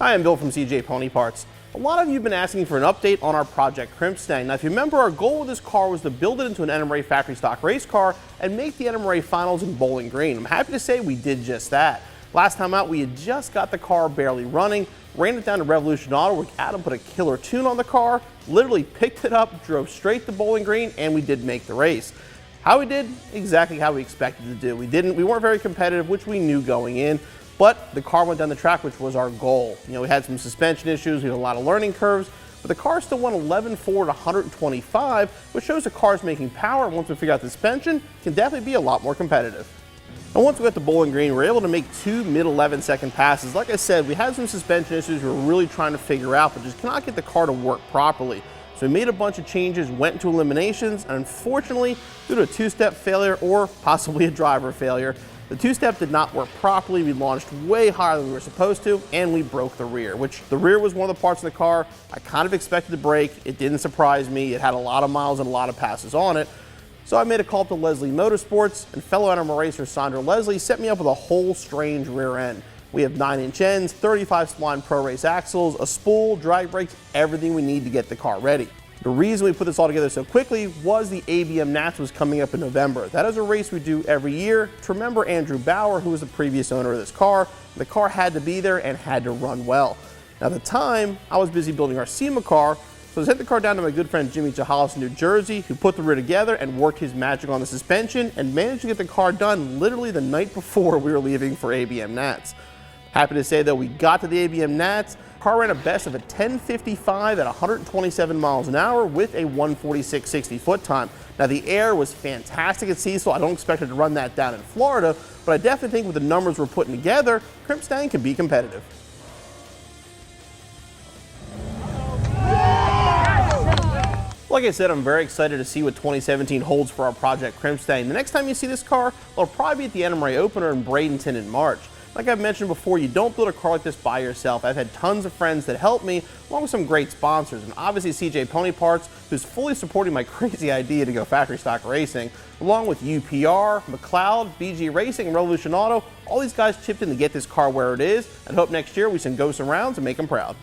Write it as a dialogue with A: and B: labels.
A: Hi, I'm Bill from CJ Pony Parts. A lot of you have been asking for an update on our Project Krimpstang. Now, if you remember, our goal with this car was to build it into an NMRA factory stock race car and make the NMRA finals in Bowling Green. I'm happy to say we did just that. Last time out, we had just got the car barely running, ran it down to Revolution Auto, where Adam put a killer tune on the car, literally picked it up, drove straight to Bowling Green, and we did make the race. How we did? Exactly how we expected to do. We weren't very competitive, which we knew going in. But the car went down the track, which was our goal. You know, we had some suspension issues, we had a lot of learning curves, but the car still won 11.4 at 125, which shows the car's making power. Once we figure out the suspension, can definitely be a lot more competitive. And once we got to Bowling Green, we were able to make two mid-11 second passes. Like I said, we had some suspension issues we were really trying to figure out, but just cannot get the car to work properly. So we made a bunch of changes, went into eliminations, and unfortunately, due to a two-step failure or possibly a driver failure, the two-step did not work properly. We launched way higher than we were supposed to, and we broke the rear, which the rear was one of the parts of the car I kind of expected to break. It didn't surprise me. It had a lot of miles and a lot of passes on it. So I made a call to Leslie Motorsports, and fellow NMRA racer Sandra Leslie set me up with a whole strange rear end. We have 9-inch ends, 35 spline Pro Race axles, a spool, drag brakes, everything we need to get the car ready. The reason we put this all together so quickly was the ABM Nats was coming up in November. That is a race we do every year to remember Andrew Bauer, who was the previous owner of this car. The car had to be there and had to run well. Now, at the time, I was busy building our SEMA car, so I sent the car down to my good friend Jimmy Chahalis in New Jersey, who put the rear together and worked his magic on the suspension and managed to get the car done literally the night before we were leaving for ABM Nats. Happy to say, though, we got to the ABM Nats. Car ran a best of a 10:55 at 127 miles an hour with a 1:46.60 foot time. Now, the air was fantastic at Cecil. I don't expect it to run that down in Florida, but I definitely think with the numbers we're putting together, Krimpstang can be competitive. Like I said, I'm very excited to see what 2017 holds for our Project Krimpstang. The next time you see this car, it'll probably be at the NMRA Opener in Bradenton in March. Like I've mentioned before, you don't build a car like this by yourself. I've had tons of friends that help me, along with some great sponsors, and obviously CJ Pony Parts, who's fully supporting my crazy idea to go factory stock racing, along with UPR, McLeod, BG Racing, and Revolution Auto. All these guys chipped in to get this car where it is, and hope next year we can go some rounds and make them proud.